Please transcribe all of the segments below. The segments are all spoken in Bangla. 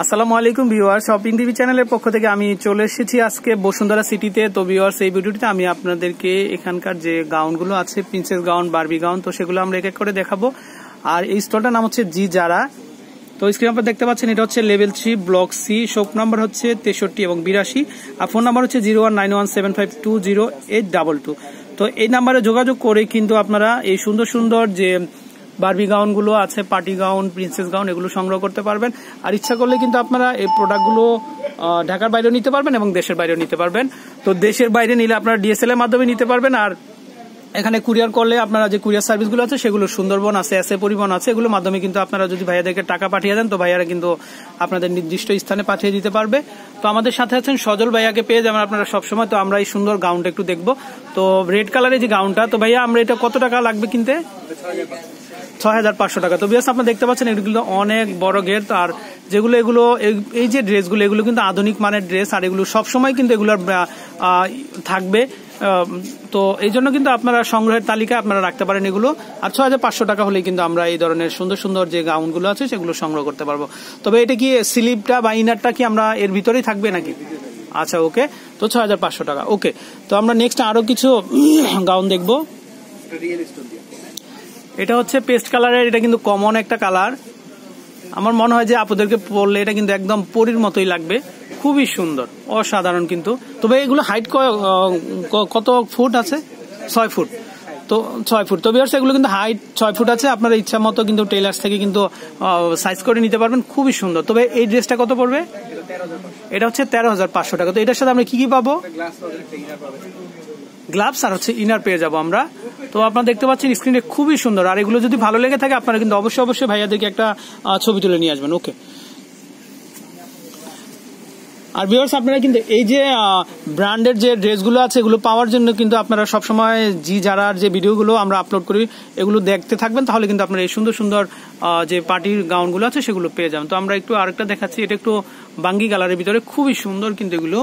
আসসালামু আলাইকুম ভিউয়ার্স, শপিং টিভি চ্যানেলের পক্ষ থেকে আমি চলে এসেছি আজকে বসুন্ধরা সিটিতে। তো ভিউয়ার্স, এই ভিডিওটিতে আমি আপনাদেরকে এখানকার যে গাউনগুলো আছে, প্রিন্সেস গাউন, বারবি গাউন, তো সেগুলো আমরা এক এক করে দেখাবো। আর এই স্টলটার নাম হচ্ছে জি জারা। তো স্ক্রিনে আপনারা দেখতে পাচ্ছেন, এটা হচ্ছে level 3 block C, shop number হচ্ছে 63 এবং 82, আর ফোন নাম্বার হচ্ছে 019175208222। তো এই নাম্বারে যোগাযোগ করে কিন্তু আপনারা এই সুন্দর সুন্দর যে বারবি গাউনগুলো আছে, পার্টি গাউন, প্রিন্সেস গাউন, এগুলো সংগ্রহ করতে পারবেন। আর ইচ্ছা করলে কিন্তু আপনারা এই প্রোডাক্টগুলো ঢাকার বাইরেও নিতে পারবেন এবং দেশের বাইরেও নিতে পারবেন। তো দেশের বাইরে নিলে আপনারা ডিএসএল এর মাধ্যমে নিতে পারবেন, আর এখানে কুরিয়ার করলে আপনারা যে কুরিয়ার সার্ভিসগুলো আছে সেগুলো সুন্দরবন আছে, এসএ পরিবহন আছে, এগুলোর মাধ্যমে কিন্তু আপনারা যদি ভাইয়াদেরকে টাকা পাঠিয়ে দেন তো ভাইয়ারা কিন্তু আপনাদের নির্দিষ্ট স্থানে পাঠিয়ে দিতে পারবে। তো আমাদের সাথে আছেন সজল ভাইয়াকে পেয়ে যাবেন আপনারা সবসময়। তো আমরা এই সুন্দর গাউনটা একটু দেখবো। তো রেড কালারের যে গাউনটা, তো ভাইয়া আমরা এটা কত টাকা লাগবে কিনতে? 6500 টাকা। তো বিয়াস আপনারা দেখতে পাচ্ছেন এগুলো অনেক বড় গেট, আর যেগুলো এগুলো এই যে ড্রেসগুলো এগুলো কিন্তু আধুনিক মানের ড্রেস, আর এগুলো সবসময় কিন্তু এগুলোর থাকবে। তো এই জন্য কিন্তু আপনারা সংগ্রহের তালিকায় আপনারা রাখতে পারেন এগুলো। আর 6500 টাকা হলেই কিন্তু আমরা এই ধরনের সুন্দর সুন্দর যে গাউনগুলো আছে সেগুলো সংগ্রহ করতে পারবো। তবে এটা কি স্লিপটা বা ইনারটা কি আমরা এর ভিতরেই থাকবে নাকি? আচ্ছা, ওকে। তো 6500 টাকা, ওকে। তো আমরা নেক্সট আরো কিছু গাউন দেখবো। এটা হচ্ছে পেস্ট কালারের, এটা কিন্তু কমন একটা কালার। আমার মনে হয় যে আপনাদেরকে পরলে এটা কিন্তু একদম পরীর মতোই লাগবে, খুবই সুন্দর, অসাধারণ কিন্তু। তবে এগুলো হাইট কত ফুট আছে? 6 ফুট। তো 6 ফুট। তো ভিউয়ার্স, এগুলো কিন্তু হাইট 6 ফুট আছে। আপনারা ইচ্ছা মতো কিন্তু টেলার্স থেকে কিন্তু সাইজ করে নিতে পারবেন, খুবই সুন্দর। তবে এই ড্রেসটা কত পড়বে? এটা হচ্ছে 13500 টাকা। তো এটার সাথে আমরা কি কি পাবো? গ্লাভস আর হচ্ছে ইনার পেয়ে যাবো আমরা। তো আপনারা দেখতে পাচ্ছেন স্ক্রিনে, খুবই সুন্দর। আর এগুলো যদি ভালো লেগে থাকে আপনারা কিন্তু অবশ্যই ভাইয়াদেরকে একটা ছবি তুলে নিয়ে আসবেন, ওকে। আর ভিউয়ার্স, আপনারা কিন্তু এই যে ব্র্যান্ডের যে ড্রেসগুলো আছে এগুলো পাওয়ার জন্য কিন্তু আপনারা সবসময় জি জারার যে ভিডিওগুলো আমরা আপলোড করি এগুলো দেখতে থাকবেন, তাহলে কিন্তু আপনারা এই সুন্দর সুন্দর যে পার্টির গাউনগুলো আছে সেগুলো পেয়ে যাবেন। তো আমরা একটু আরেকটা দেখাচ্ছি, এটা একটু বাঙ্গি কালারের ভিতরে, খুবই সুন্দর কিন্তু এগুলো।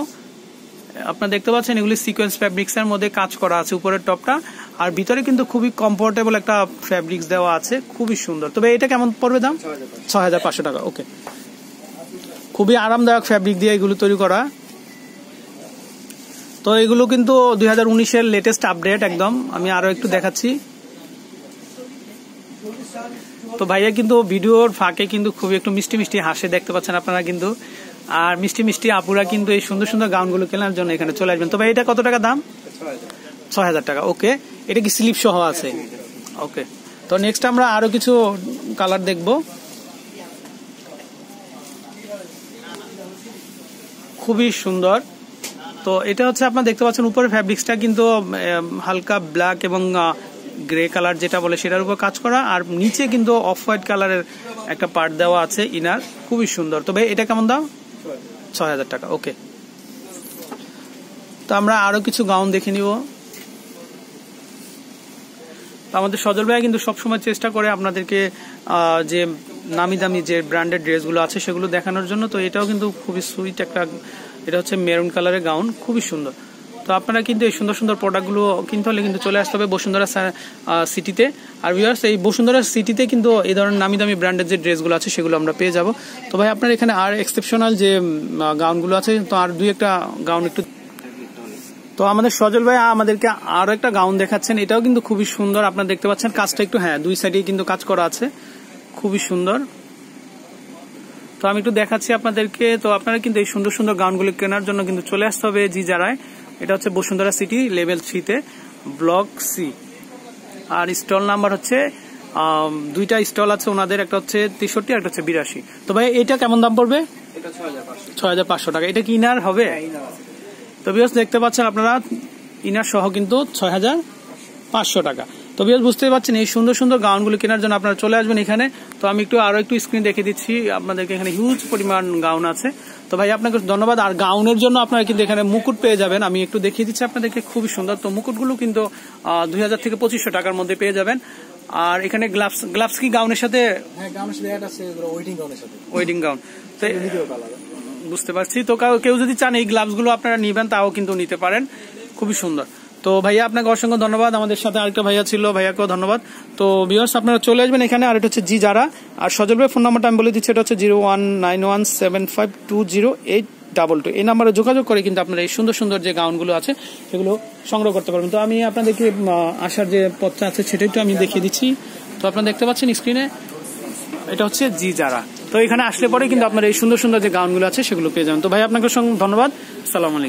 আপনারা দেখতে পাচ্ছেন এগুলি সিকোয়েন্স ফ্যাব্রিক্স এর মধ্যে কাজ করা আছে উপরের টপটা, আর ভিতরে কিন্তু খুবই কমফোর্টেবল একটা ফ্যাব্রিক্স দেওয়া আছে, খুবই সুন্দর। তবে এটা কেমন পড়বে দাম? 6500 টাকা, ওকে। খুবই আরামদায়ক ফ্যাব্রিক দিয়ে এগুলো তৈরি করা। তো এগুলো কিন্তু 2019-এর লেটেস্ট আপডেট একদম। আমি আরো একটু দেখাচ্ছি। তো ভাইয়া কিন্তু ভিডিওর ফাঁকে কিন্তু খুবই একটু মিষ্টি মিষ্টি হাসে, দেখতে পাচ্ছেন আপনারা কিন্তু। আর মিষ্টি মিষ্টি আপুরা কিন্তু এই সুন্দর সুন্দর গাউনগুলো কেনার জন্য এখানে চলে আসবেন। তবে এটা কত টাকা দাম? 6000 টাকা, ওকে। এটা কি স্লিপ সহ আছে? ওকে। তো নেক্সট আমরা আরো কিছু কালার দেখবো। খুবই সুন্দর। তো এটা হচ্ছে আপনারা দেখতে পাচ্ছেন উপরের ফ্যাব্রিক্সটা কিন্তু হালকা ব্ল্যাক এবং গ্রে কালার যেটা বলে সেটার উপর কাজ করা, আর নিচে কিন্তু অফ হোয়াইট কালারের একটা পার্ট দেওয়া আছে ইনার, খুবই সুন্দর। তবে এটা কেমন দাম? 6000 টাকা, ওকে। তো আমরা আরো কিছু গাউন দেখে নিব। আমাদের সজল ভাই কিন্তু সবসময় চেষ্টা করে আপনাদেরকে যে নামি দামি যে ব্র্যান্ডেড ড্রেসগুলো আছে সেগুলো দেখানোর জন্য। তো এটাও কিন্তু খুবই সুইট একটা, এটা হচ্ছে মেরুন কালারের গাউন, খুবই সুন্দর। তো আপনারা কিন্তু এই সুন্দর সুন্দর প্রোডাক্টগুলো কিনতে হলে কিন্তু চলে আসতে হবে বসুন্ধরা সিটিতে। আর ভিউয়ার্স, এই বসুন্ধরা সিটিতে কিন্তু এই ধরনের নামি দামি ব্র্যান্ডের যে ড্রেসগুলো আছে সেগুলো আমরা পেয়ে যাব। তো ভাই আপনার এখানে আর এক্সেপশনাল যে গাউনগুলো আছে, তো আর দুই একটা গাউন একটু। তো আমাদের সজল ভাই আমাদেরকে আরো একটা গাউন দেখাচ্ছেন, এটাও কিন্তু খুবই সুন্দর। আপনারা দেখতে পাচ্ছেন কাজটা একটু, হ্যাঁ, দুই সাইডে কিন্তু কাজ করা আছে, খুবই সুন্দর। তো আমি একটু দেখাচ্ছি আপনাদেরকে। তো আপনারা কিন্তু এই সুন্দর সুন্দর গাউনগুলো কেনার জন্য কিন্তু চলে আসতে হবে জি জারায়। এটা হচ্ছে বসুন্ধরা সিটি লেভেল 3-তে ব্লক সি, আর স্টল নাম্বার হচ্ছে দুইটা স্টল আছে ওনাদের, একটা হচ্ছে 63 আর একটা হচ্ছে 82। তো ভাই এটা কেমন দাম পড়বে? 6500 টাকা। এটা কি ইনার হবে? তো ভিউয়ার্স দেখতে পাচ্ছেন আপনারা ইনার সহ কিন্তু 6500 টাকা। তো ভিউয়ার্স বুঝতে পারছেন এই সুন্দর সুন্দর গাউনগুলো কেনার জন্য আপনারা চলে আসবেন এখানে। তো আমি আরো একটু স্ক্রিন দেখে দিচ্ছি আপনাদেরকে, এখানে হিউজ পরিমাণ গাউন আছে। তো ভাই আপনাকে ধন্যবাদ। আর গাউনের জন্য আপনারা কিন্তু এখানে মুকুট পেয়ে যাবেন, আমি একটু দেখিয়ে দিচ্ছি আপনাদেরকে, খুবই সুন্দর। তো মুকুটগুলো কিন্তু 2000 থেকে 2500 টাকার মধ্যে পেয়ে যাবেন। আর এখানে গ্লাভস কি গাউনের সাথে? Wedding gown. তো বুঝতে পারছি। তো কেউ যদি চান এই গ্লাভস গুলো আপনারা নিবেন তাও কিন্তু নিতে পারেন, খুবই সুন্দর। তো ভাইয়া আপনাকে অসংখ্য ধন্যবাদ। আমাদের সাথে আরেকটা ভাইয়া ছিল, ভাইয়াকেও ধন্যবাদ। তো ভিউয়ার্স আপনারা চলে আসবেন এখানে। আর এটা হচ্ছে জি যারা। আর সজল ভাই ফোন নাম্বারটা আমি বলে দিচ্ছি, এটা হচ্ছে 019175208222। এই নাম্বারে যোগাযোগ করে কিন্তু আপনারা এই সুন্দর সুন্দর যে গাউনগুলো আছে সেগুলো সংগ্রহ করতে পারবেন। তো আমি আপনাদেরকে আসার যে পথটা আছে সেটাই একটু আমি দেখিয়ে দিচ্ছি। তো আপনারা দেখতে পাচ্ছেন স্ক্রিনে, এটা হচ্ছে জি যারা। তো এখানে আসলে পরে কিন্তু আপনারা এই সুন্দর সুন্দর যে গাউনগুলো আছে সেগুলো পেয়ে যাবেন। তো ভাই আপনাকে ধন্যবাদ। আসসালামু আলাইকুম।